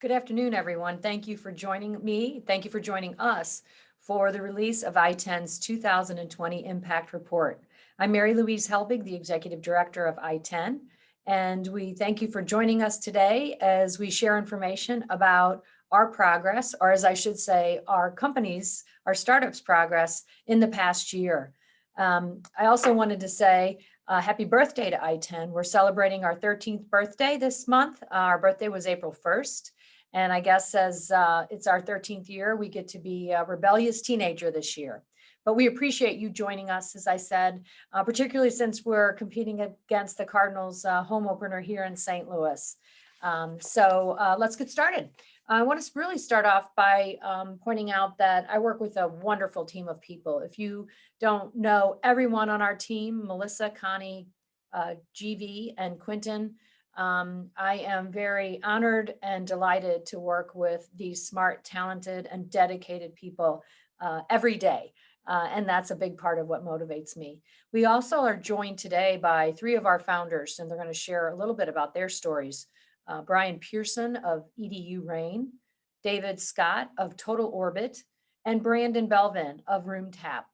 Good afternoon, everyone. Thank you for joining me. Thank you for joining us for the release of ITEN's 2020 Impact Report. I'm Mary Louise Helbig, the Executive Director of ITEN, and we thank you for joining us today as we share information about our progress, or as I should say, our company's, our startups' progress in the past year. I also wanted to say happy birthday to ITEN. We're celebrating our 13th birthday this month. Our birthday was April 1st. And I guess as it's our 13th year, we get to be a rebellious teenager this year. But we appreciate you joining us, as I said, particularly since we're competing against the Cardinals home opener here in St. Louis. So let's get started. I want to really start off by pointing out that I work with a wonderful team of people. If you don't know everyone on our team, Melissa, Connie, GV, and Quentin, I am very honored and delighted to work with these smart, talented, and dedicated people every day. And that's a big part of what motivates me. We also are joined today by three of our founders, and they're going to share a little bit about their stories. Brian Pearson of EDU Rain, David Scott of Total Orbit, and Brandon Belvin of RoomTap.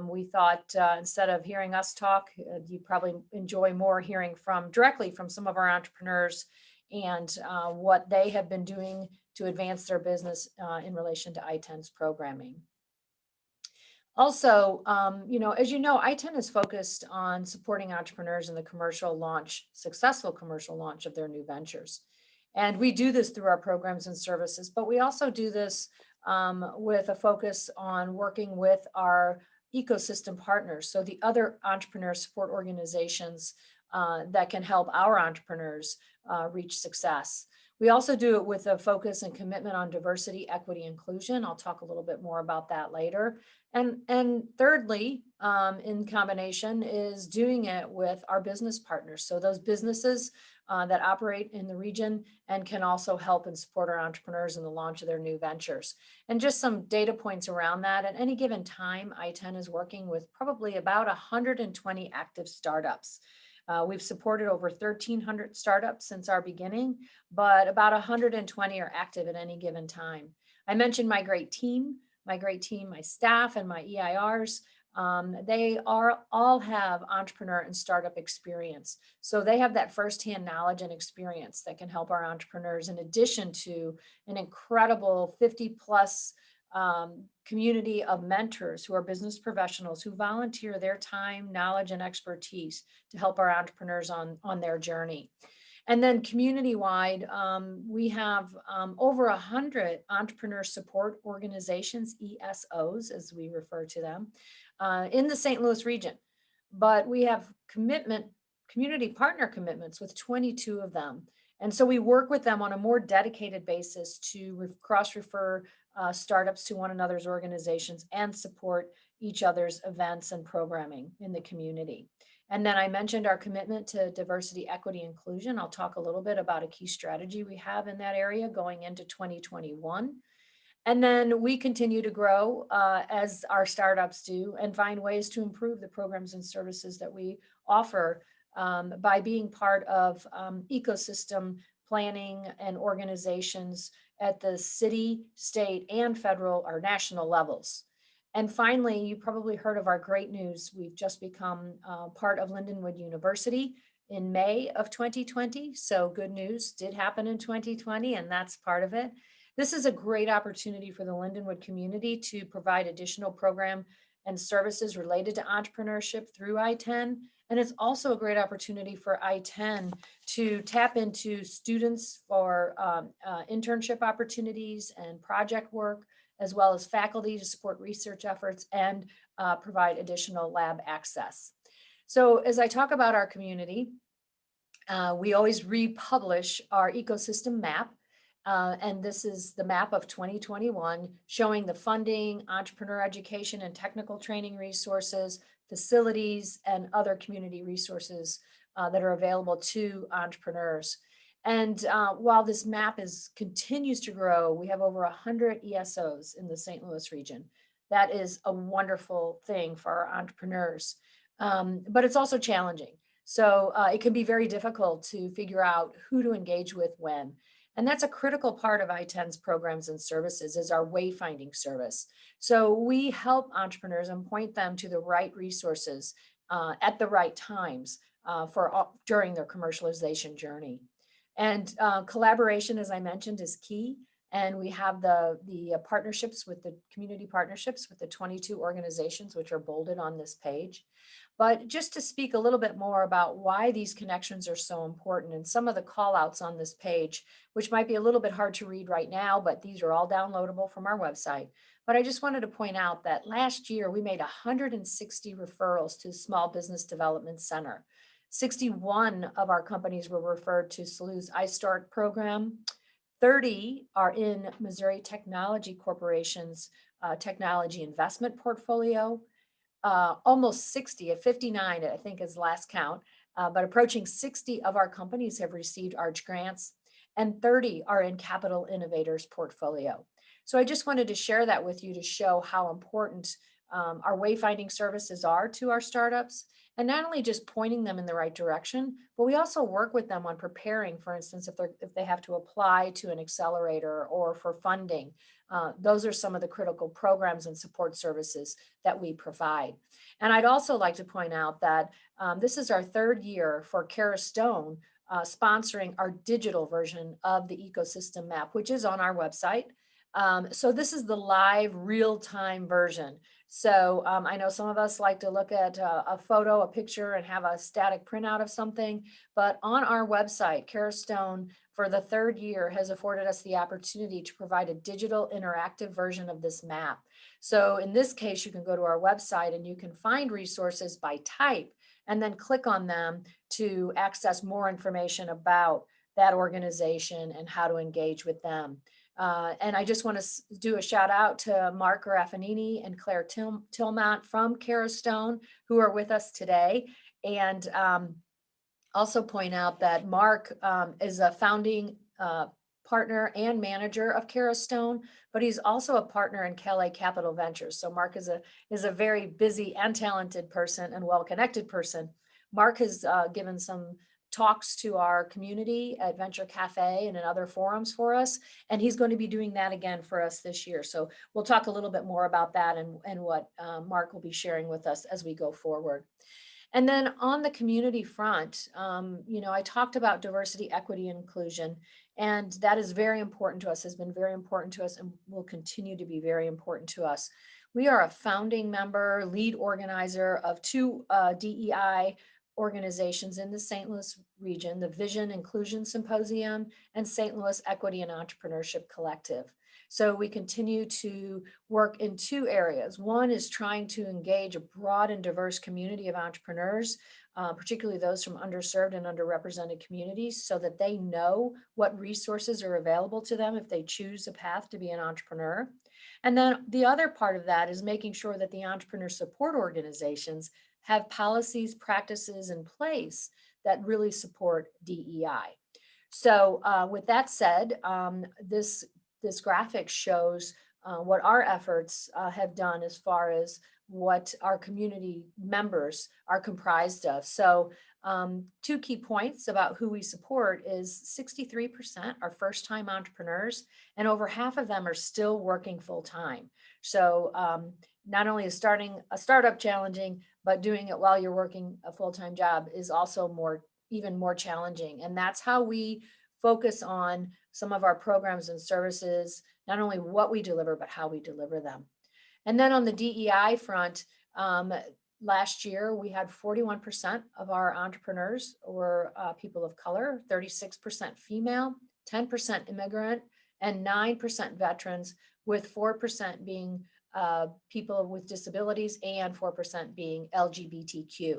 We thought instead of hearing us talk, you probably enjoy more hearing directly from some of our entrepreneurs and what they have been doing to advance their business in relation to ITEN's programming. Also, as you know, ITEN is focused on supporting entrepreneurs in the successful commercial launch of their new ventures. And we do this through our programs and services, but we also do this with a focus on working with our ecosystem partners. So the other entrepreneur support organizations that can help our entrepreneurs reach success. We also do it with a focus and commitment on diversity, equity, inclusion. I'll talk a little bit more about that later. And thirdly, in combination, is doing it with our business partners. So those businesses that operate in the region and can also help and support our entrepreneurs in the launch of their new ventures. And just some data points around that. At any given time, ITEN is working with probably about 120 active startups. We've supported over 1,300 startups since our beginning, but about 120 are active at any given time. I mentioned my great team, my staff, and my EIRs. They all have entrepreneur and startup experience. So they have that firsthand knowledge and experience that can help our entrepreneurs, in addition to an incredible 50 plus community of mentors who are business professionals who volunteer their time, knowledge, and expertise to help our entrepreneurs on their journey. And then community-wide, we have over 100 entrepreneur support organizations, ESOs, as we refer to them, in the St. Louis region. But we have community partner commitments with 22 of them. And so we work with them on a more dedicated basis to cross-refer startups to one another's organizations and support each other's events and programming in the community. And then I mentioned our commitment to diversity, equity, inclusion. I'll talk a little bit about a key strategy we have in that area going into 2021. And then we continue to grow as our startups do and find ways to improve the programs and services that we offer by being part of ecosystem planning and organizations at the city, state, and federal or national levels. And finally, you probably heard of our great news. We've just become part of Lindenwood University in May of 2020. So good news did happen in 2020, and that's part of it. This is a great opportunity for the Lindenwood community to provide additional program and services related to entrepreneurship through ITEN. And it's also a great opportunity for ITEN to tap into students for internship opportunities and project work, as well as faculty to support research efforts and provide additional lab access. So as I talk about our community, we always republish our ecosystem map. And this is the map of 2021, showing the funding, entrepreneur education and technical training resources, facilities, and other community resources that are available to entrepreneurs. And while this map continues to grow, we have over 100 ESOs in the St. Louis region. That is a wonderful thing for our entrepreneurs, but it's also challenging. So it can be very difficult to figure out who to engage with when. And that's a critical part of ITEN's programs and services is our wayfinding service. So we help entrepreneurs and point them to the right resources at the right times during their commercialization journey. And collaboration, as I mentioned, is key. And we have the partnerships with the community partnerships with the 22 organizations, which are bolded on this page. But just to speak a little bit more about why these connections are so important and some of the call outs on this page, which might be a little bit hard to read right now, but these are all downloadable from our website. But I just wanted to point out that last year we made 160 referrals to Small Business Development Center. 61 of our companies were referred to SALU's iStart program. 30 are in Missouri Technology Corporation's technology investment portfolio. Almost 60 at 59, I think is last count, but approaching 60 of our companies have received ARCH grants and 30 are in Capital Innovators portfolio. So I just wanted to share that with you to show how important our wayfinding services are to our startups, and not only just pointing them in the right direction, but we also work with them on preparing, for instance, if they have to apply to an accelerator or for funding. Those are some of the critical programs and support services that we provide. And I'd also like to point out that this is our third year for Kara Stone sponsoring our digital version of the ecosystem map, which is on our website. So this is the live real-time version. So I know some of us like to look at a photo, a picture, and have a static printout of something, but on our website, Kara Stone, for the third year, has afforded us the opportunity to provide a digital interactive version of this map. So in this case, you can go to our website and you can find resources by type and then click on them to access more information about that organization and how to engage with them. And I just want to do a shout out to Mark Raffanini and Claire Tillmont from Kara Stone, who are with us today. And also point out that Mark is a founding partner and manager of Kara Stone, but he's also a partner in Calais Capital Ventures. So Mark is a very busy and talented person and well-connected person. Mark has given some talks to our community at Venture Cafe and in other forums for us, and he's going to be doing that again for us this year. So we'll talk a little bit more about that and what Mark will be sharing with us as we go forward. And then on the community front, I talked about diversity, equity, and inclusion, and that is very important to us, has been very important to us, and will continue to be very important to us. We are a founding member, lead organizer of two DEI organizations in the St. Louis region, the Vision Inclusion Symposium and St. Louis Equity and Entrepreneurship Collective. So we continue to work in two areas. One is trying to engage a broad and diverse community of entrepreneurs, particularly those from underserved and underrepresented communities, so that they know what resources are available to them if they choose a path to be an entrepreneur. And then the other part of that is making sure that the entrepreneur support organizations have policies, practices in place that really support DEI. So with that said, this graphic shows what our efforts have done as far as what our community members are comprised of. So two key points about who we support is 63% are first-time entrepreneurs, and over half of them are still working full-time. So not only is starting a startup challenging, but doing it while you're working a full-time job is also even more challenging. And that's how we focus on some of our programs and services, not only what we deliver, but how we deliver them. And then on the DEI front, last year we had 41% of our entrepreneurs were people of color, 36% female, 10% immigrant, and 9% veterans, with 4% being people with disabilities and 4% being LGBTQ.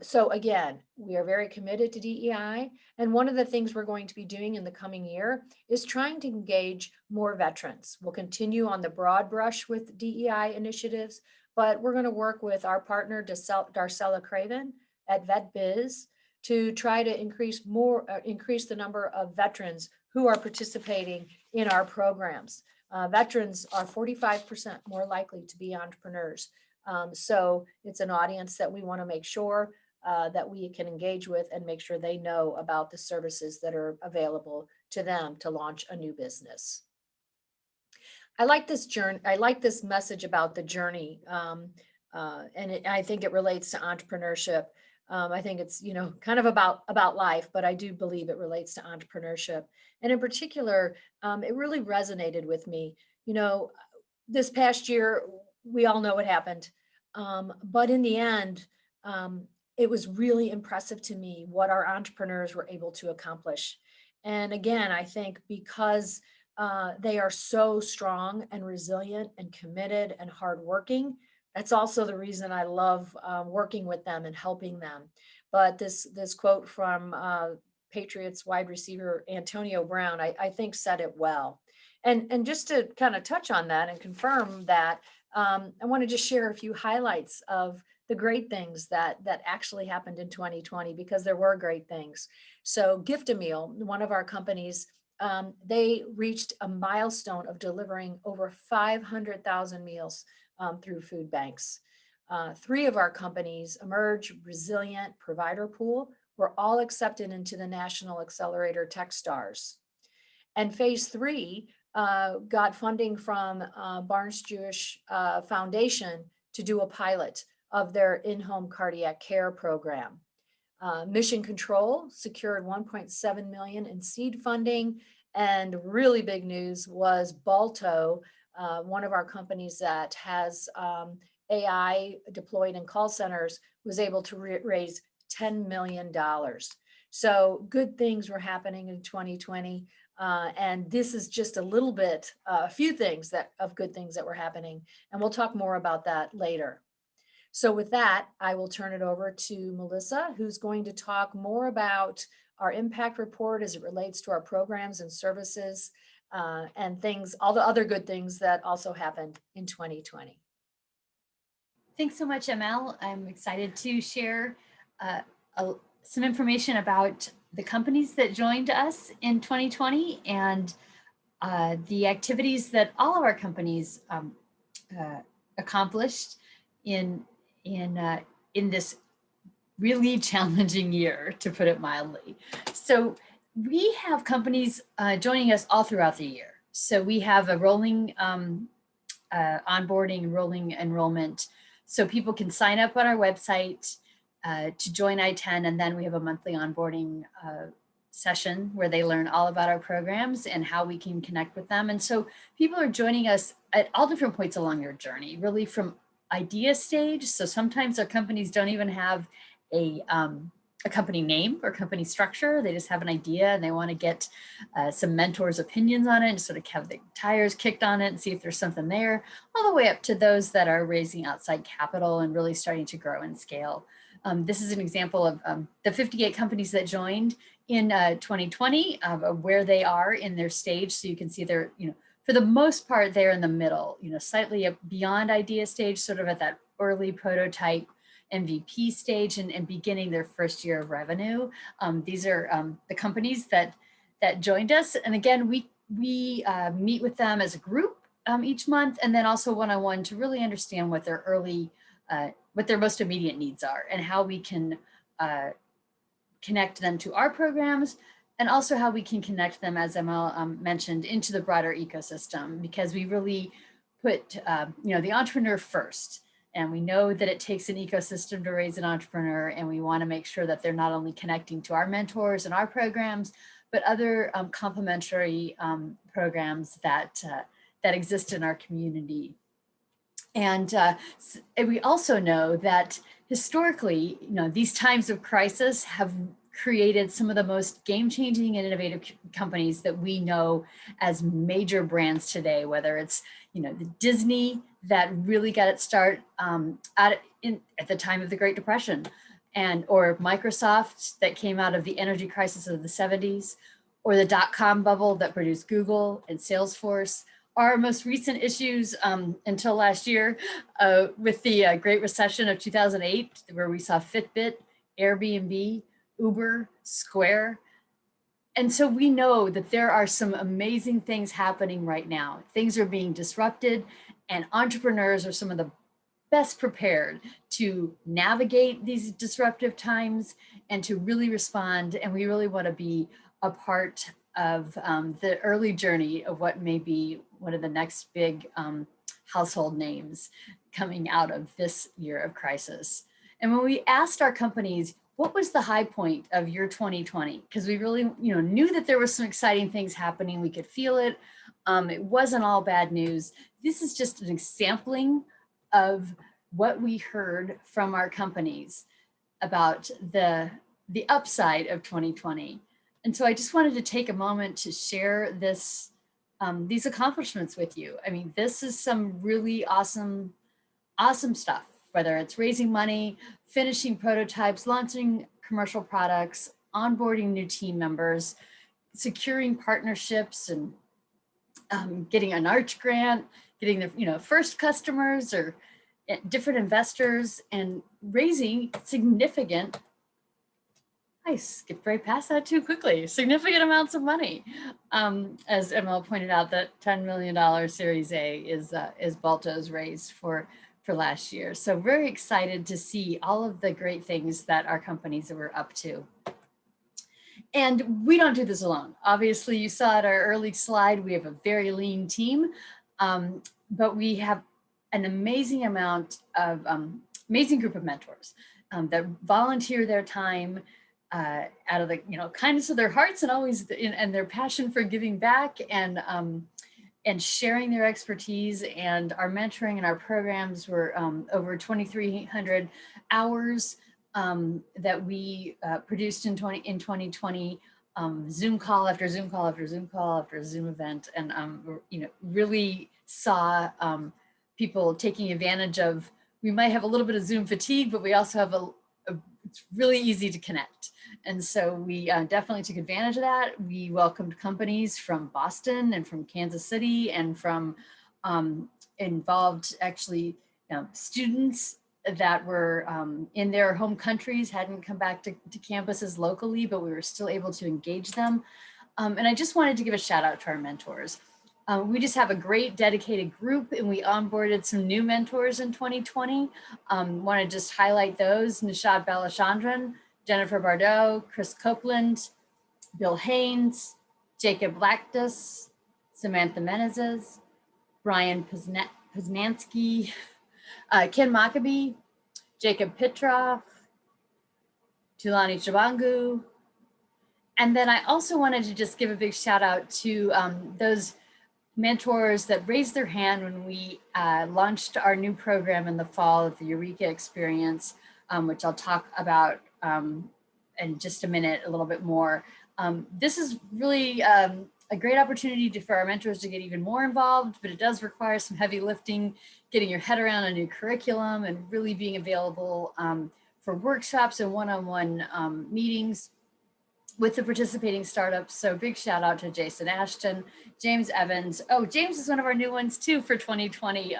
So again, we are very committed to DEI. And one of the things we're going to be doing in the coming year is trying to engage more veterans. We'll continue on the broad brush with DEI initiatives, but we're going to work with our partner, Darcella Craven at VetBiz, to try to increase the number of veterans who are participating in our programs. Veterans are 45% more likely to be entrepreneurs. So it's an audience that we want to make sure that we can engage with and make sure they know about the services that are available to them to launch a new business. I like this journey. I like this message about the journey, I think it relates to entrepreneurship. I think it's kind of about life, but I do believe it relates to entrepreneurship, and in particular, it really resonated with me. This past year, we all know what happened, but in the end, it was really impressive to me what our entrepreneurs were able to accomplish. And again, I think because they are so strong and resilient and committed and hardworking. That's also the reason I love working with them and helping them. But this quote from Patriots wide receiver Antonio Brown, I think said it well. And just to kind of touch on that and confirm that, I want to just share a few highlights of the great things that actually happened in 2020, because there were great things. So Gift a Meal, one of our companies, they reached a milestone of delivering over 500,000 meals through food banks. 3 of our companies, Emerge, Resilient, Provider Pool, were all accepted into the National Accelerator TechStars. And phase 3 got funding from Barnes Jewish Foundation to do a pilot of their in-home cardiac care program. Mission Control secured 1.7 million in seed funding, and really big news was Balto, one of our companies that has AI deployed in call centers, was able to raise $10 million. So good things were happening in 2020. And this is just a little bit, a few things of good things that were happening. And we'll talk more about that later. So with that, I will turn it over to Melissa, who's going to talk more about our impact report as it relates to our programs and services and things, all the other good things that also happened in 2020. Thanks so much, ML. I'm excited to share some information about the companies that joined us in 2020 and the activities that all of our companies accomplished in this really challenging year, to put it mildly. So we have companies joining us all throughout the year. So we have a rolling onboarding, rolling enrollment. So people can sign up on our website to join ITEN, and then we have a monthly onboarding session where they learn all about our programs and how we can connect with them. And so people are joining us at all different points along their journey, really from idea stage. So sometimes our companies don't even have a company name or company structure. They just have an idea and they want to get some mentors' opinions on it and sort of have the tires kicked on it and see if there's something there, all the way up to those that are raising outside capital and really starting to grow and scale. This is an example of the 58 companies that joined in 2020, where they are in their stage. So you can see they're, for the most part, they're in the middle, slightly beyond idea stage, sort of at that early prototype MVP stage and beginning their first year of revenue. These are the companies that joined us. And again, we meet with them as a group each month, and then also one-on-one to really understand what their what their most immediate needs are and how we can connect them to our programs, and also how we can connect them, as ML mentioned, into the broader ecosystem, because we really put the entrepreneur first. And we know that it takes an ecosystem to raise an entrepreneur, and we want to make sure that they're not only connecting to our mentors and our programs, but other complementary programs that exist in our community. And we also know that historically, these times of crisis have created some of the most game-changing and innovative companies that we know as major brands today, whether it's the Disney that really got its start at the time of the Great Depression, or Microsoft that came out of the energy crisis of the 70s, or the dot-com bubble that produced Google and Salesforce. Our most recent issues until last year with the Great Recession of 2008, where we saw Fitbit, Airbnb, Uber, Square. And so we know that there are some amazing things happening right now. Things are being disrupted, and entrepreneurs are some of the best prepared to navigate these disruptive times and to really respond. And we really want to be a part of the early journey of what may be one of the next big household names coming out of this year of crisis. And when we asked our companies, what was the high point of your 2020? Because we really, knew that there were some exciting things happening. We could feel it. It wasn't all bad news. This is just an sampling of what we heard from our companies about the upside of 2020. And so I just wanted to take a moment to share these accomplishments with you. I mean, this is some really awesome stuff, whether it's raising money, finishing prototypes, launching commercial products, onboarding new team members, securing partnerships, and getting an arch grant, getting the first customers or different investors, and raising significant, I skipped right past that too quickly, significant amounts of money. As ML pointed out, that $10 million Series A is Balto's raise for last year. So very excited to see all of the great things that our companies were up to. And we don't do this alone. Obviously, you saw at our early slide, we have a very lean team, but we have an amazing group of mentors that volunteer their time out of the kindness of their hearts and their passion for giving back and sharing their expertise. And our mentoring and our programs were over 2,300 hours that we produced in 2020, Zoom call after Zoom call after Zoom call after Zoom event, and really saw people taking advantage of. We might have a little bit of Zoom fatigue, but we also have it's really easy to connect. And so we definitely took advantage of that. We welcomed companies from Boston and from Kansas City and from involved actually students that were in their home countries, hadn't come back to campuses locally, but we were still able to engage them. And I just wanted to give a shout out to our mentors. We just have a great dedicated group, and we onboarded some new mentors in 2020. Want to just highlight those: Nishad Balachandran, Jennifer Bardot, Chris Copeland, Bill Haynes, Jacob Lactus, Samantha Menezes, Brian Poznansky, Ken Maccabee, Jacob Pitroff, Tulani Chabangu. And then I also wanted to just give a big shout out to those mentors that raised their hand when we launched our new program in the fall of the Eureka Experience, which I'll talk about in just a minute, a little bit more. This is really a great opportunity for our mentors to get even more involved, but it does require some heavy lifting, getting your head around a new curriculum and really being available for workshops and one-on-one meetings with the participating startups. So big shout out to Jason Ashton, James Evans. Oh, James is one of our new ones too for 2020.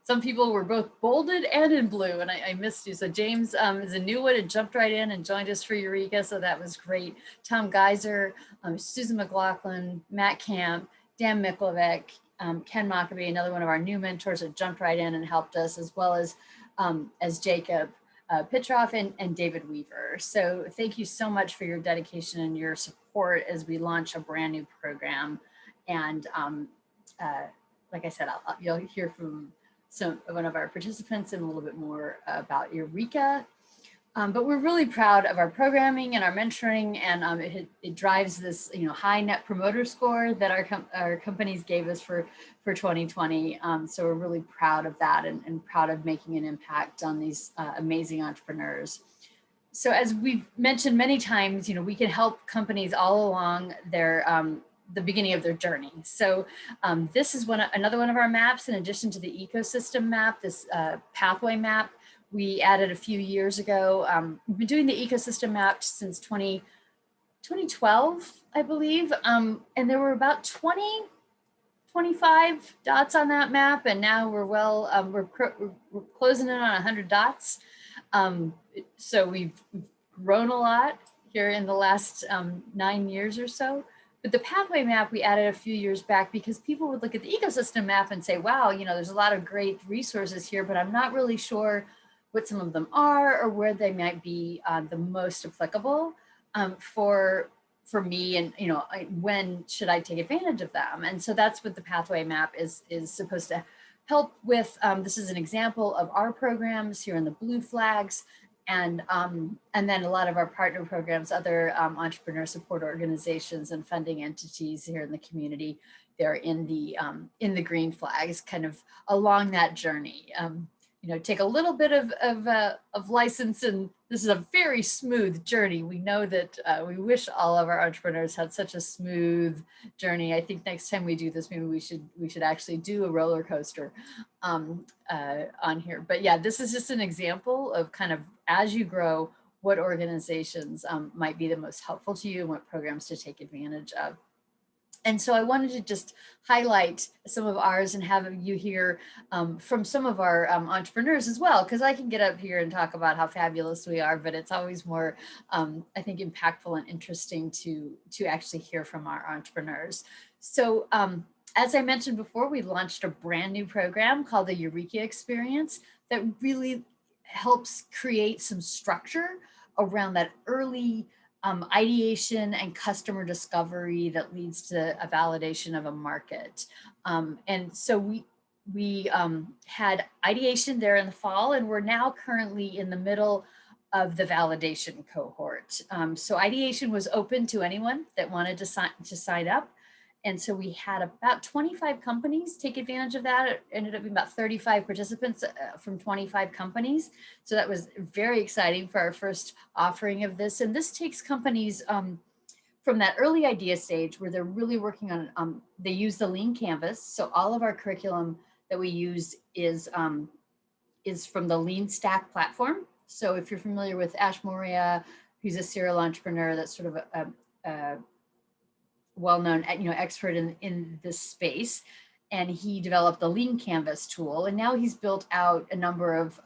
Some people were both bolded and in blue, and I missed you. So James is a new one and jumped right in and joined us for Eureka. So that was great. Tom Geiser, Susan McLaughlin, Matt Camp, Dan Miklovic, Ken Maccabee, another one of our new mentors that jumped right in and helped us, as well as Jacob Pitroff and David Weaver. So thank you so much for your dedication and your support as we launch a brand new program. And like I said, you'll hear from one of our participants and a little bit more about Eureka. But we're really proud of our programming and our mentoring, and it drives this high net promoter score that our companies gave us for 2020. So we're really proud of that and proud of making an impact on these amazing entrepreneurs. So as we've mentioned many times, we can help companies all along the beginning of their journey. So this is another one of our maps, in addition to the ecosystem map, this pathway map. We added a few years ago. We've been doing the ecosystem map since 2012, I believe. And there were about 25 dots on that map. And now we're closing in on 100 dots. So we've grown a lot here in the last 9 years or so. But the pathway map we added a few years back because people would look at the ecosystem map and say, wow, you know, there's a lot of great resources here, but I'm not really sure what some of them are or where they might be the most applicable for me, and you know, when should I take advantage of them? And so that's what the pathway map is supposed to help with. This is an example of our programs here in the blue flags, and then a lot of our partner programs, other entrepreneur support organizations and funding entities here in the community. They're in the green flags, kind of along that journey. You know, take a little bit of license, and this is a very smooth journey. We know that we wish all of our entrepreneurs had such a smooth journey. I think next time we do this, maybe we should actually do a roller coaster on here. But yeah, this is just an example of kind of as you grow, what organizations might be the most helpful to you and what programs to take advantage of. And so I wanted to just highlight some of ours and have you hear from some of our entrepreneurs as well, because I can get up here and talk about how fabulous we are, but it's always more, I think, impactful and interesting to actually hear from our entrepreneurs. So as I mentioned before, we launched a brand new program called the Eureka Experience that really helps create some structure around that early ideation and customer discovery that leads to a validation of a market. And so we had ideation there in the fall, and we're now currently in the middle of the validation cohort. So ideation was open to anyone that wanted to sign up. And so we had about 25 companies take advantage of that. It ended up being about 35 participants from 25 companies. So that was very exciting for our first offering of this. And this takes companies from that early idea stage where they're really working on, they use the lean canvas. So all of our curriculum that we use is from the Lean Stack platform. So if you're familiar with Ash Moria, who's a serial entrepreneur, that's sort of a well-known, you know, expert in this space, and he developed the Lean Canvas tool, and now he's built out a number of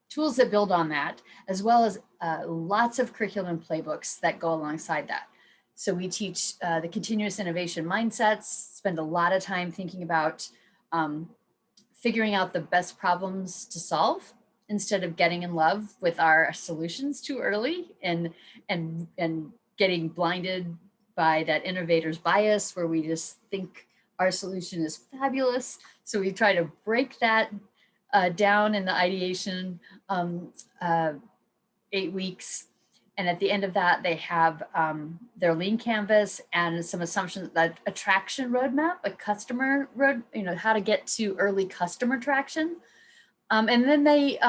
tools that build on that, as well as lots of curriculum playbooks that go alongside that. So we teach the continuous innovation mindsets, spend a lot of time thinking about figuring out the best problems to solve instead of getting in love with our solutions too early and getting blinded by that innovator's bias where we just think our solution is fabulous. So we try to break that down in the ideation 8 weeks. And at the end of that, they have their lean canvas and some assumptions, that a traction roadmap, a customer road, you know, how to get to early customer traction. And then they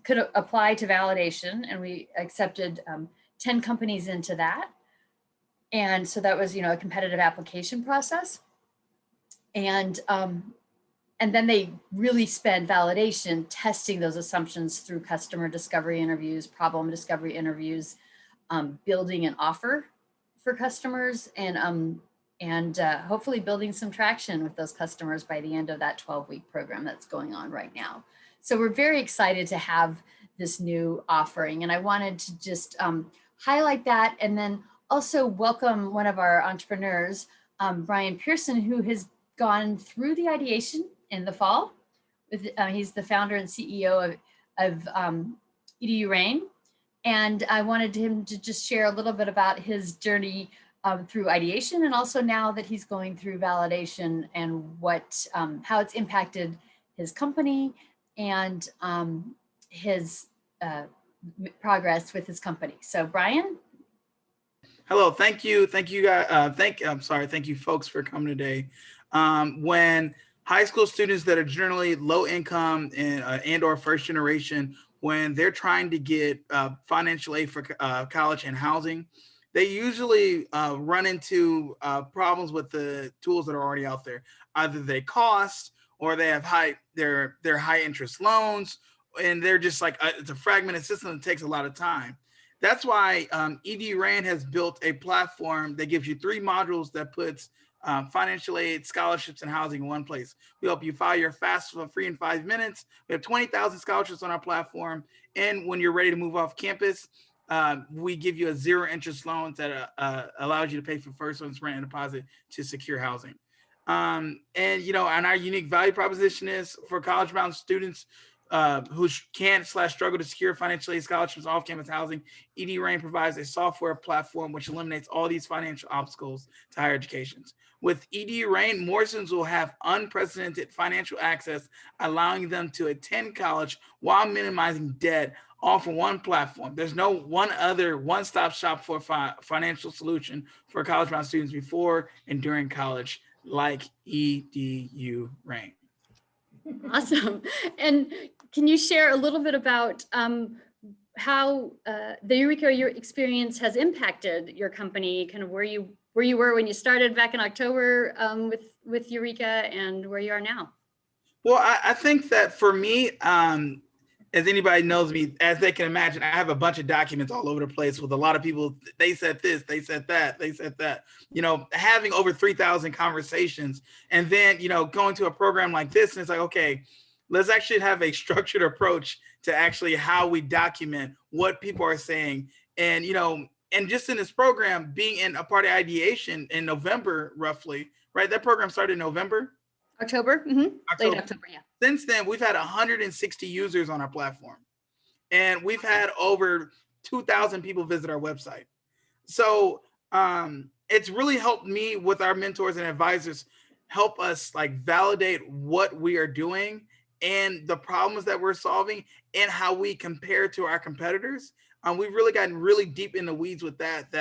could apply to validation, and we accepted 10 companies into that. And so that was, you know, a competitive application process. And then they really spend validation testing those assumptions through customer discovery interviews, problem discovery interviews, building an offer for customers, and hopefully building some traction with those customers by the end of that 12-week program that's going on right now. So we're very excited to have this new offering, and I wanted to just highlight that, and then also welcome one of our entrepreneurs, Brian Pearson, who has gone through the ideation in the fall. He's the founder and CEO of EDU Rain. And I wanted him to just share a little bit about his journey through ideation, and also now that he's going through validation and what how it's impacted his company and his progress with his company. So Brian. Hello, thank you guys. Thank you folks for coming today. When high school students that are generally low income and or first generation, when they're trying to get financial aid for college and housing, they usually run into problems with the tools that are already out there. Either they cost, or they have they're high interest loans, and they're just like it's a fragmented system that takes a lot of time. That's why EDU Rain has built a platform that gives you 3 modules that puts financial aid, scholarships, and housing in one place. We help you file your FAFSA for free in 5 minutes. We have 20,000 scholarships on our platform. And when you're ready to move off campus, we give you a 0 interest loan that allows you to pay for first month's rent and deposit to secure housing. And our unique value proposition is for college-bound students who can/struggle to secure financial aid scholarships, off-campus housing. ED-RAIN provides a software platform which eliminates all these financial obstacles to higher education. With ED-RAIN, more students will have unprecedented financial access, allowing them to attend college while minimizing debt, all from one platform. There's no one other one-stop shop for financial solution for college-bound students before and during college like EDU-RAIN. Awesome. And can you share a little bit about how the Eureka your experience has impacted your company, kind of where you were when you started back in October with Eureka and where you are now? Well, I think that for me, as anybody knows me, as they can imagine, I have a bunch of documents all over the place with a lot of people. They said this, they said that, they said that, having over 3,000 conversations, and then, going to a program like this. And it's like, okay, let's actually have a structured approach to actually how we document what people are saying. And, and just in this program, being in a part of ideation in November, roughly, right? That program started in November. October. October. Late October, yeah. Since then, we've had 160 users on our platform, and we've had over 2,000 people visit our website. So it's really helped me with our mentors and advisors, help us validate what we are doing and the problems that we're solving and how we compare to our competitors. We've really gotten really deep in the weeds with that,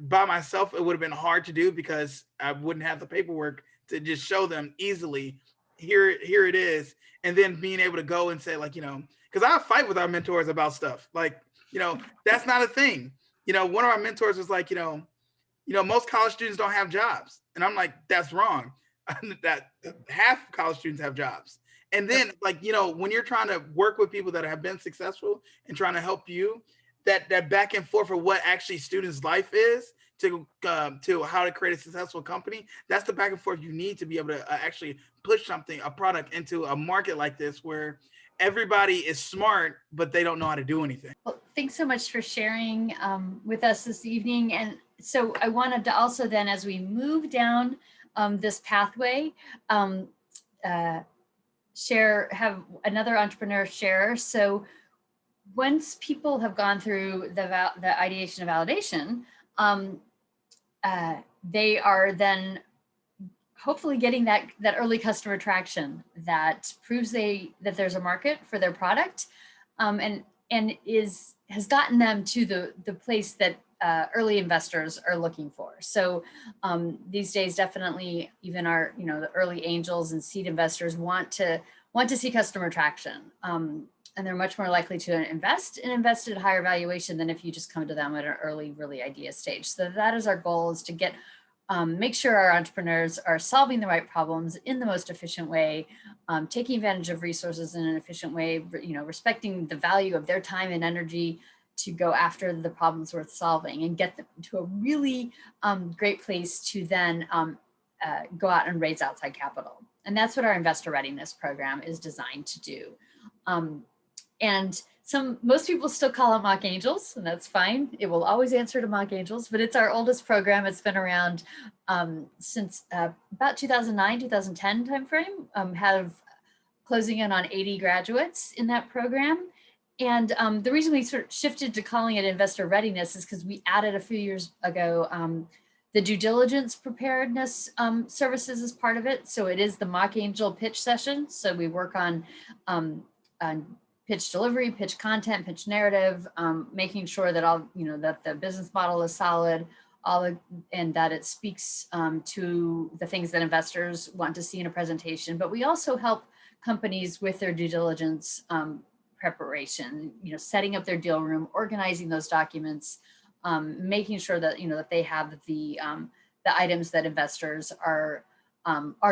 by myself, it would have been hard to do because I wouldn't have the paperwork to just show them easily, here it is. And then being able to go and say because I fight with our mentors about stuff that's not a thing. One of our mentors was like, most college students don't have jobs. And I'm like, that's wrong. That half college students have jobs. And then when you're trying to work with people that have been successful and trying to help you, that back and forth for what actually students' life is to how to create a successful company, that's the back and forth you need to be able to actually push a product into a market like this where everybody is smart, but they don't know how to do anything. Well, thanks so much for sharing with us this evening. And so I wanted to also then, as we move down this pathway, have another entrepreneur share. So once people have gone through the ideation and validation, they are then hopefully getting that early customer traction that proves that there's a market for their product, and has gotten them to the place that early investors are looking for. So these days, definitely, even our the early angels and seed investors want to see customer traction. And they're much more likely to invest at a higher valuation than if you just come to them at an early, really idea stage. So that is our goal, is to get make sure our entrepreneurs are solving the right problems in the most efficient way, taking advantage of resources in an efficient way, respecting the value of their time and energy to go after the problems worth solving, and get them to a really great place to then go out and raise outside capital. And that's what our investor readiness program is designed to do. And most people still call it Mock Angels, and that's fine. It will always answer to Mock Angels, but it's our oldest program. It's been around since about 2009, 2010 timeframe, have closing in on 80 graduates in that program. And the reason we sort of shifted to calling it investor readiness is because we added a few years ago the due diligence preparedness services as part of it. So it is the Mock Angel pitch session. So we work on pitch delivery, pitch content, pitch narrative, making sure that that the business model is solid, and that it speaks to the things that investors want to see in a presentation. But we also help companies with their due diligence preparation, setting up their deal room, organizing those documents, making sure that that they have the items that investors are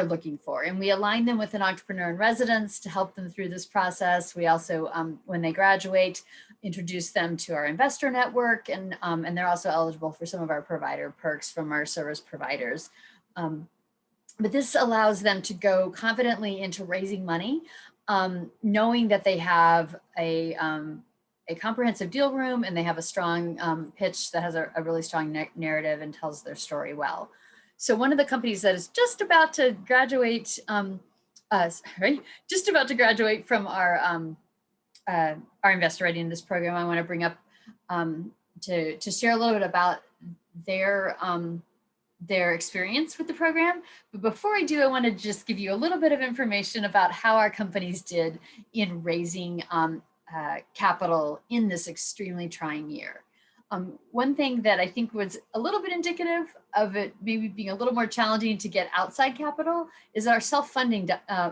looking for. And we align them with an entrepreneur in residence to help them through this process. We also, when they graduate, introduce them to our investor network, and they're also eligible for some of our provider perks from our service providers. But this allows them to go confidently into raising money, knowing that they have a a comprehensive deal room, and they have a strong pitch that has a really strong narrative and tells their story well. So one of the companies that is just about to graduate, just about to graduate from our investor readiness program, I want to bring up to share a little bit about their experience with the program. But before I do, I want to just give you a little bit of information about how our companies did in raising capital in this extremely trying year. One thing that I think was a little bit indicative of it maybe being a little more challenging to get outside capital is our self-funding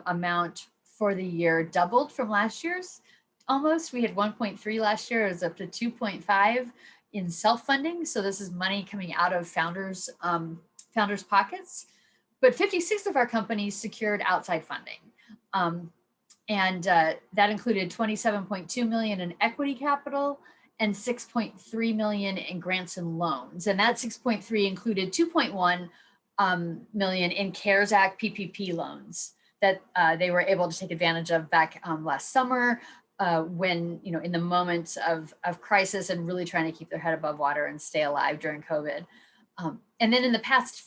amount for the year doubled from last year's almost. We had 1.3 last year, it was up to 2.5 in self-funding. So this is money coming out of founders' pockets. But 56 of our companies secured outside funding. That included 27.2 million in equity capital and 6.3 million in grants and loans. And that 6.3 included 2.1 million in CARES Act PPP loans that they were able to take advantage of back last summer when, in the moments of crisis and really trying to keep their head above water and stay alive during COVID. And then in the past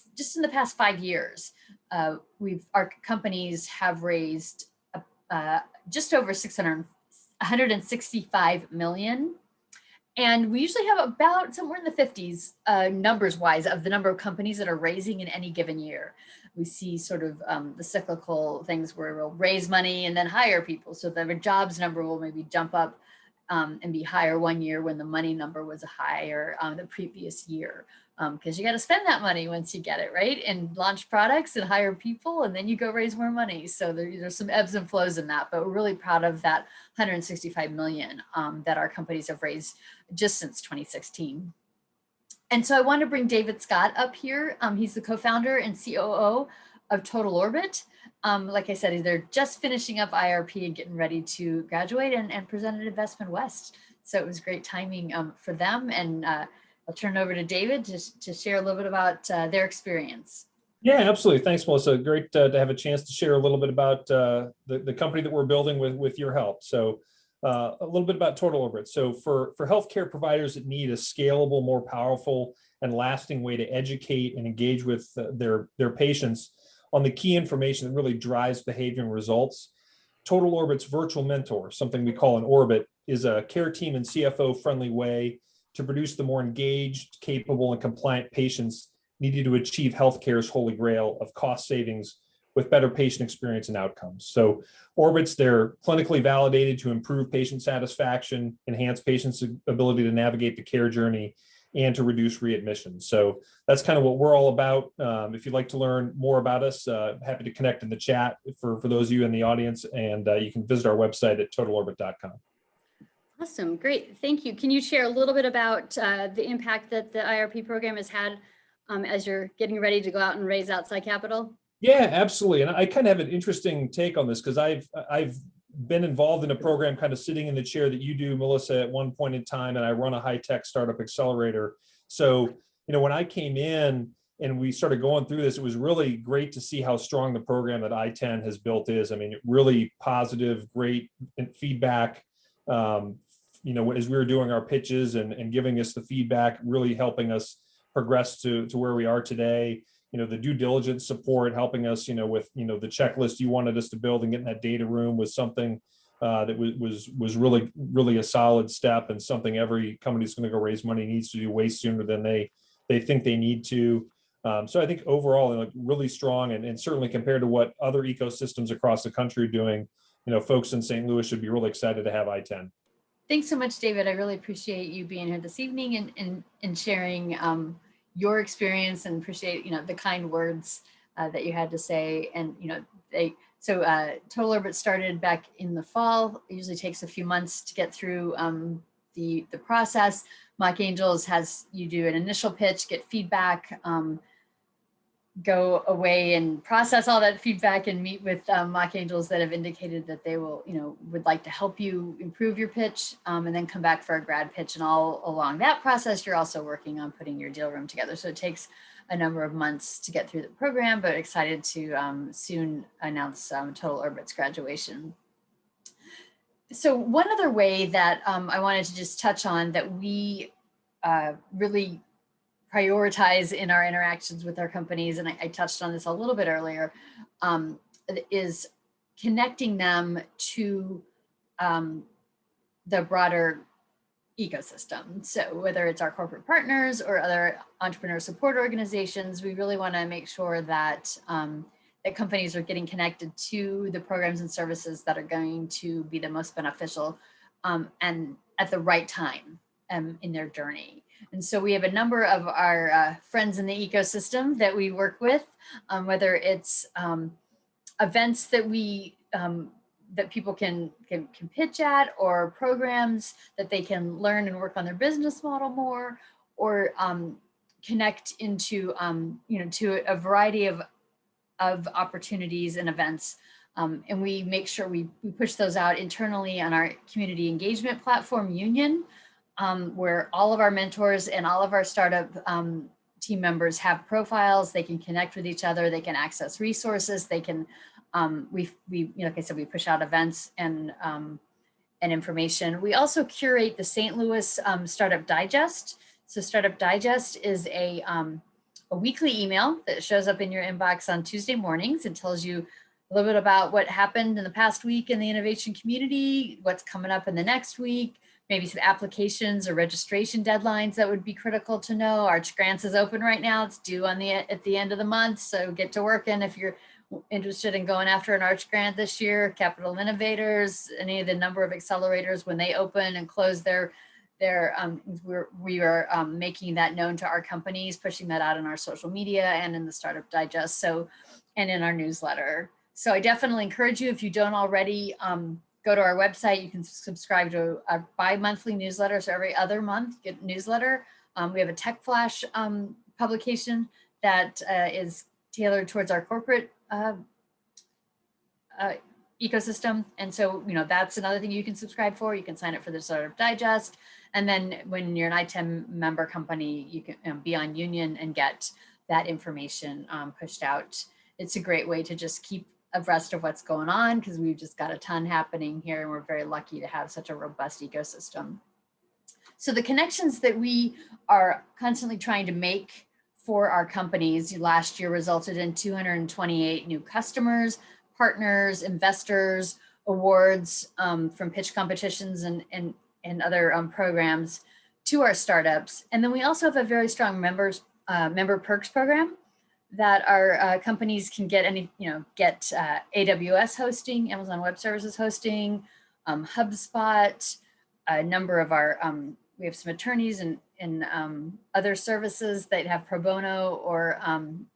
5 years, our companies have raised just over 165 million. And we usually have about somewhere in the 50s, numbers wise, of the number of companies that are raising in any given year. We see sort of the cyclical things where we'll raise money and then hire people. So the jobs number will maybe jump up and be higher one year when the money number was higher the previous year. Because you got to spend that money once you get it, right? And launch products and hire people, and then you go raise more money. So there's some ebbs and flows in that, but we're really proud of that 165 million that our companies have raised just since 2016. And so I want to bring David Scott up here. He's the co-founder and COO of Total Orbit. Like I said, they're just finishing up IRP and getting ready to graduate and present at Investment West. So it was great timing for them. And I'll turn it over to David to share a little bit about their experience. Yeah, absolutely. Thanks, Melissa. Great to have a chance to share a little bit about the company that we're building with your help. So a little bit about Total Orbit. So for healthcare providers that need a scalable, more powerful and lasting way to educate and engage with their patients on the key information that really drives behavior and results, Total Orbit's virtual mentor, something we call an Orbit, is a care team and CFO friendly way to produce the more engaged, capable, and compliant patients needed to achieve healthcare's holy grail of cost savings with better patient experience and outcomes. So Orbits, they're clinically validated to improve patient satisfaction, enhance patients' ability to navigate the care journey, and to reduce readmissions. So that's kind of what we're all about. If you'd like to learn more about us, happy to connect in the chat for those of you in the audience, and you can visit our website at totalorbit.com. Awesome, great, thank you. Can you share a little bit about the impact that the IRP program has had as you're getting ready to go out and raise outside capital? Yeah, absolutely. And I kind of have an interesting take on this because I've been involved in a program kind of sitting in the chair that you do, Melissa, at one point in time, and I run a high-tech startup accelerator. So, when I came in and we started going through this, it was really great to see how strong the program that ITEN has built is. I mean, really positive, great feedback. As we were doing our pitches and giving us the feedback, really helping us progress to where we are today. The due diligence support, helping us, with, the checklist you wanted us to build and getting that data room was something that was really, really a solid step and something every company that's going to go raise money needs to do way sooner than they think they need to. So I think overall, really strong and certainly compared to what other ecosystems across the country are doing, folks in St. Louis should be really excited to have ITEN. Thanks so much, David. I really appreciate you being here this evening and sharing your experience, and appreciate the kind words that you had to say. And Total Orbit started back in the fall. It usually takes a few months to get through the process. Mock Angels has you do an initial pitch, get feedback, go away and process all that feedback and meet with Mock Angels that have indicated that they will, would like to help you improve your pitch, and then come back for a grad pitch. And all along that process, you're also working on putting your deal room together. So it takes a number of months to get through the program, but excited to soon announce Total Orbit's graduation. So one other way that I wanted to just touch on that we really prioritize in our interactions with our companies, and I touched on this a little bit earlier, is connecting them to the broader ecosystem. So whether it's our corporate partners or other entrepreneur support organizations, we really want to make sure that that companies are getting connected to the programs and services that are going to be the most beneficial and at the right time in their journey. And so we have a number of our friends in the ecosystem that we work with, whether it's events that we that people can pitch at, or programs that they can learn and work on their business model more, or connect into to a variety of opportunities and events. And we make sure we push those out internally on our community engagement platform, Union, where all of our mentors and all of our startup team members have profiles. They can connect with each other. They can access resources. They can, we like I said, we push out events and information. We also curate the St. Louis Startup Digest. So Startup Digest is a weekly email that shows up in your inbox on Tuesday mornings and tells you a little bit about what happened in the past week in the innovation community, what's coming up in the next week, maybe some applications or registration deadlines that would be critical to know. Arch Grants is open right now. It's due on at the end of the month. So get to working if you're interested in going after an Arch Grant this year. Capital Innovators, any of the number of accelerators, when they open and close we are making that known to our companies, pushing that out in our social media and in the Startup Digest, and in our newsletter. So I definitely encourage you, if you don't already, go to our website. You can subscribe to our bi-monthly newsletter. So every other month, get a newsletter. We have a Tech Flash publication that is tailored towards our corporate ecosystem. And so, that's another thing you can subscribe for. You can sign up for the Startup Digest. And then when you're an ITEN member company, you can be on Union and get that information pushed out. It's a great way to just keep abreast of what's going on, because we've just got a ton happening here, and we're very lucky to have such a robust ecosystem. So the connections that we are constantly trying to make for our companies last year resulted in 228 new customers, partners, investors, awards from pitch competitions and other programs to our startups. And then we also have a very strong member perks program that our companies can get AWS hosting, Amazon Web Services hosting, HubSpot, a number of our, we have some attorneys and other services that have pro bono or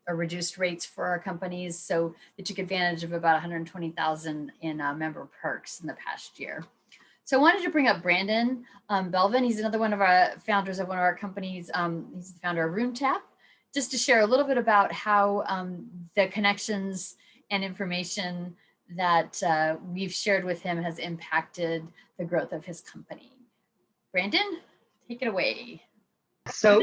reduced rates for our companies, so they took advantage of about 120,000 in member perks in the past year. So I wanted to bring up Brandon Belvin. He's another one of our founders of one of our companies. He's the founder of RoomTap, just to share a little bit about how the connections and information that we've shared with him has impacted the growth of his company. Brandon, take it away. So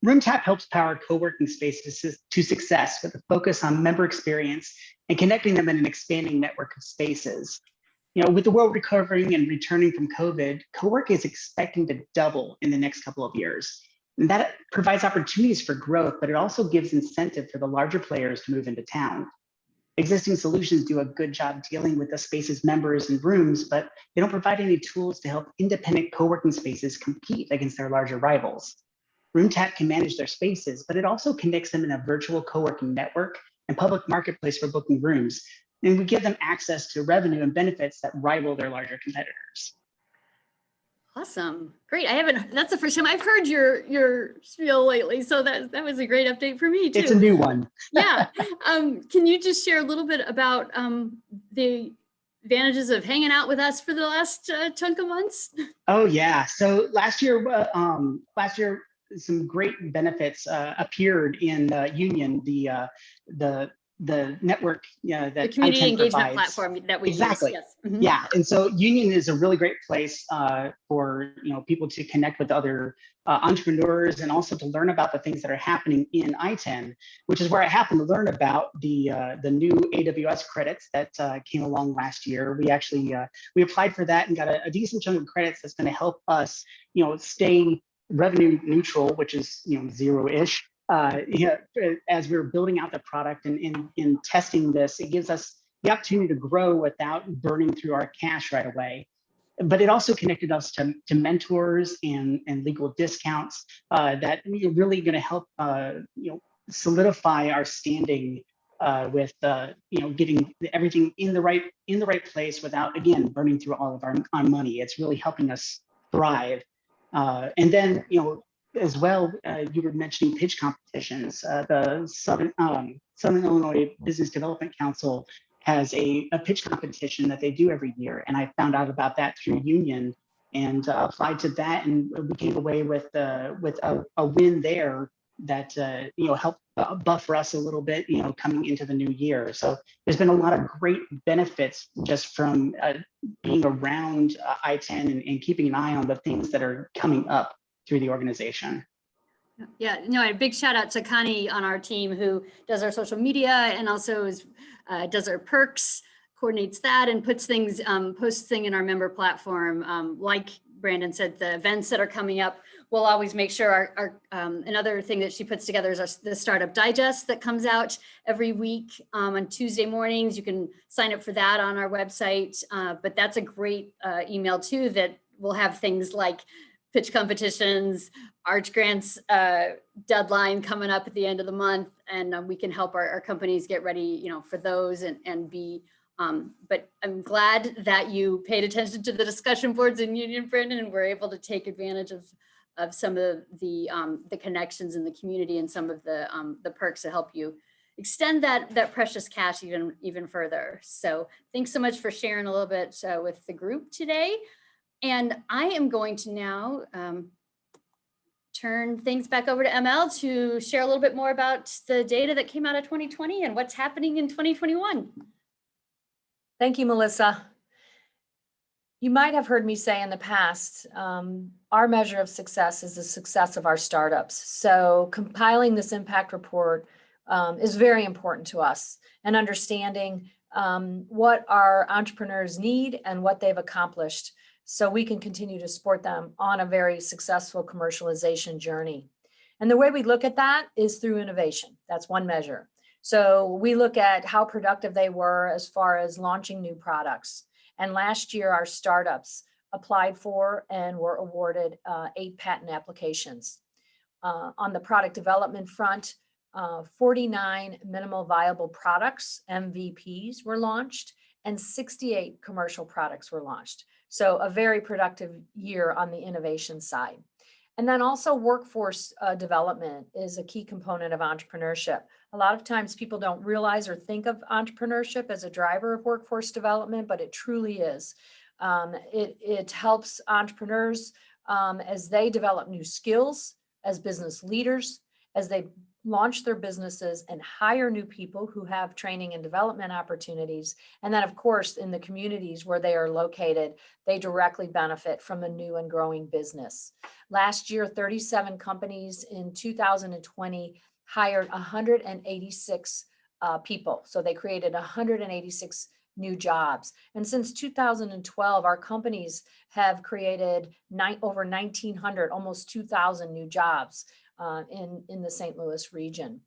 RoomTap helps power co-working spaces to success with a focus on member experience and connecting them in an expanding network of spaces. With the world recovering and returning from COVID, co-work is expecting to double in the next couple of years. And that provides opportunities for growth, but it also gives incentive for the larger players to move into town. Existing solutions do a good job dealing with the space's members and rooms, but they don't provide any tools to help independent co-working spaces compete against their larger rivals. RoomTap can manage their spaces, but it also connects them in a virtual co-working network and public marketplace for booking rooms. And we give them access to revenue and benefits that rival their larger competitors. Awesome. Great. That's the first time I've heard your spiel lately. So that was a great update for me too. It's a new one. Yeah. Can you just share a little bit about the advantages of hanging out with us for the last chunk of months? Oh yeah. So last year, some great benefits appeared in Union, the the network that The community ITEN engagement provides. platform that we Exactly. use. Yes. Mhm. Yeah, and so Union is a really great place for people to connect with other entrepreneurs and also to learn about the things that are happening in ITEN, which is where I happened to learn about the new AWS credits that came along last year. We actually we applied for that and got a decent chunk of credits that's going to help us stay revenue neutral, which is zero-ish. As we're building out the product and in testing this, it gives us the opportunity to grow without burning through our cash right away. But it also connected us to mentors and legal discounts that are really going to help solidify our standing with getting everything in the right place without, again, burning through all of our money. It's really helping us thrive. And then as well, you were mentioning pitch competitions. The Southern Illinois Business Development Council has a pitch competition that they do every year, and I found out about that through Union and applied to that, and we came away with a win there that helped buffer us a little bit, coming into the new year. So there's been a lot of great benefits just from being around ITEN and keeping an eye on the things that are coming up through the organization. Yeah, no, a big shout out to Connie on our team who does our social media and also does our perks, coordinates that, and puts things, posts things in our member platform. Like Brandon said, the events that are coming up, we'll always make sure our another thing that she puts together is the Startup Digest that comes out every week on Tuesday mornings. You can sign up for that on our website, but that's a great email too that will have things like pitch competitions, Arch Grants deadline coming up at the end of the month, and we can help our companies get ready, for those and be. But I'm glad that you paid attention to the discussion boards in Union, Brandon, and were able to take advantage of some of the connections in the community and some of the perks to help you extend that precious cash even further. So thanks so much for sharing a little bit with the group today. And I am going to now turn things back over to ML to share a little bit more about the data that came out of 2020 and what's happening in 2021. Thank you, Melissa. You might have heard me say in the past, our measure of success is the success of our startups. So compiling this impact report is very important to us, and understanding what our entrepreneurs need and what they've accomplished, so we can continue to support them on a very successful commercialization journey. And the way we look at that is through innovation. That's one measure. So we look at how productive they were as far as launching new products. And last year, our startups applied for and were awarded 8 patent applications. On the product development front, 49 minimal viable products, MVPs, were launched, and 68 commercial products were launched. So a very productive year on the innovation side. And then also workforce development is a key component of entrepreneurship. A lot of times people don't realize or think of entrepreneurship as a driver of workforce development, but it truly is. It helps entrepreneurs as they develop new skills as business leaders, as they launch their businesses and hire new people who have training and development opportunities. And then, of course, in the communities where they are located, they directly benefit from a new and growing business. Last year, 37 companies in 2020 hired 186 people. So they created 186 new jobs. And since 2012, our companies have created over 1,900, almost 2,000 new jobs in the St. Louis region.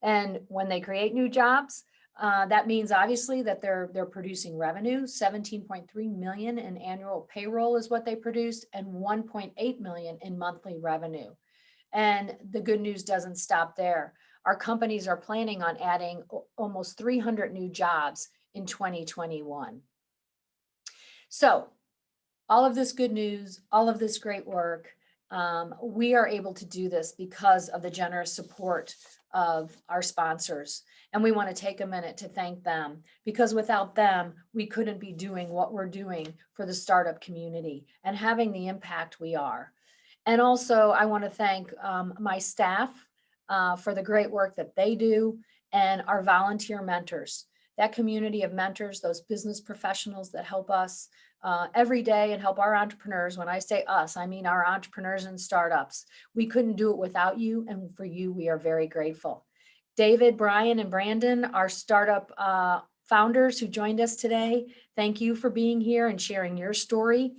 And when they create new jobs, that means obviously that they're producing revenue. 17.3 million in annual payroll is what they produced, and 1.8 million in monthly revenue. And the good news doesn't stop there. Our companies are planning on adding almost 300 new jobs in 2021. So all of this good news, all of this great work, we are able to do this because of the generous support of our sponsors. And we want to take a minute to thank them, because without them, we couldn't be doing what we're doing for the startup community and having the impact we are. And also, I want to thank my staff for the great work that they do, and our volunteer mentors. That community of mentors, those business professionals that help us every day and help our entrepreneurs. When I say us, I mean our entrepreneurs and startups. We couldn't do it without you, and for you, we are very grateful. David, Brian, and Brandon, our startup founders who joined us today, thank you for being here and sharing your story.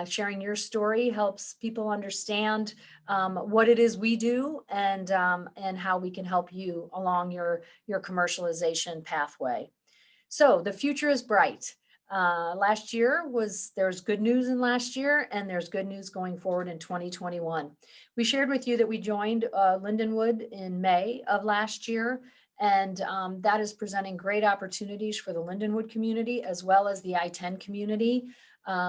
Sharing your story helps people understand what it is we do and how we can help you along your commercialization pathway. So the future is bright. Last year there's good news in last year, and there's good news going forward in 2021. We shared with you that we joined Lindenwood in May of last year, and that is presenting great opportunities for the Lindenwood community as well as the ITEN community.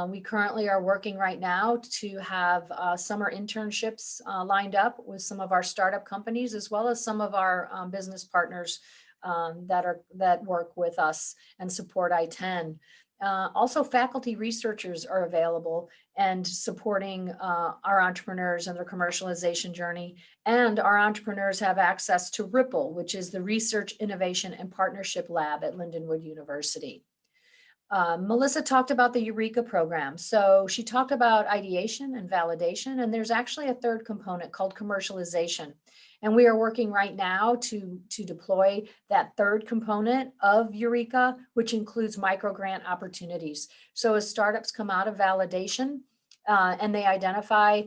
We currently are working right now to have summer internships lined up with some of our startup companies, as well as some of our business partners that work with us and support ITEN. Also, faculty researchers are available and supporting our entrepreneurs and their commercialization journey. And our entrepreneurs have access to Ripple, which is the Research, Innovation, and Partnership Lab at Lindenwood University. Melissa talked about the Eureka program. So she talked about ideation and validation, and there's actually a third component called commercialization. And we are working right now to deploy that third component of Eureka, which includes microgrant opportunities. So as startups come out of validation and they identify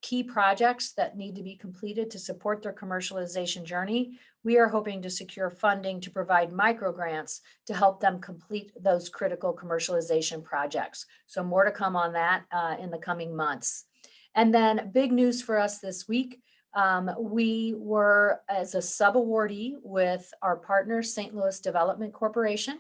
key projects that need to be completed to support their commercialization journey, we are hoping to secure funding to provide microgrants to help them complete those critical commercialization projects. So more to come on that in the coming months. And then big news for us this week. We were, as a sub-awardee with our partner, St. Louis Development Corporation,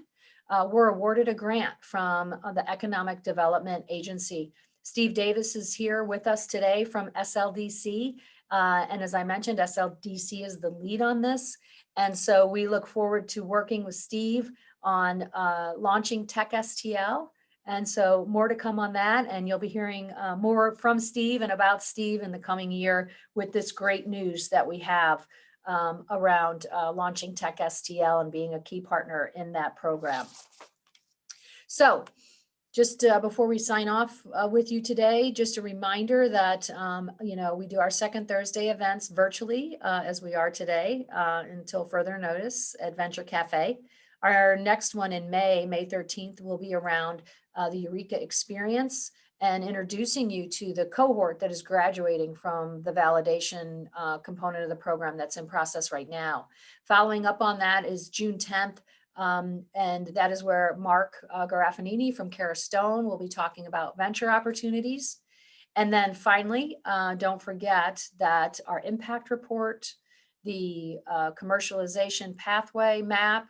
we're awarded a grant from the Economic Development Agency. Steve Davis is here with us today from SLDC. And as I mentioned, SLDC is the lead on this. And so we look forward to working with Steve on launching Tech STL. And so more to come on that. And you'll be hearing more from Steve and about Steve in the coming year with this great news that we have around launching Tech STL and being a key partner in that program. So just before we sign off with you today, just a reminder that, we do our second Thursday events virtually as we are today until further notice at Venture Cafe. Our next one in May 13th, will be around the Eureka experience and introducing you to the cohort that is graduating from the validation component of the program that's in process right now. Following up on that is June 10th. And that is where Mark Garaffanini from Cara Stone will be talking about venture opportunities. And then finally, don't forget that our impact report, the commercialization pathway map,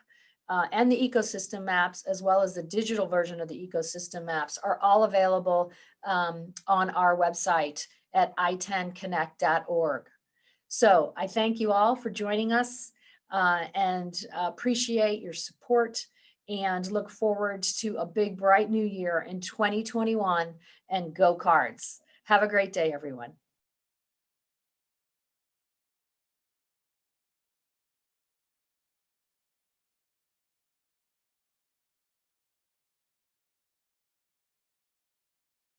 and the ecosystem maps, as well as the digital version of the ecosystem maps, are all available on our website at itenconnect.org. So I thank you all for joining us. And appreciate your support and look forward to a big, bright new year in 2021, and go Cards. Have a great day, everyone.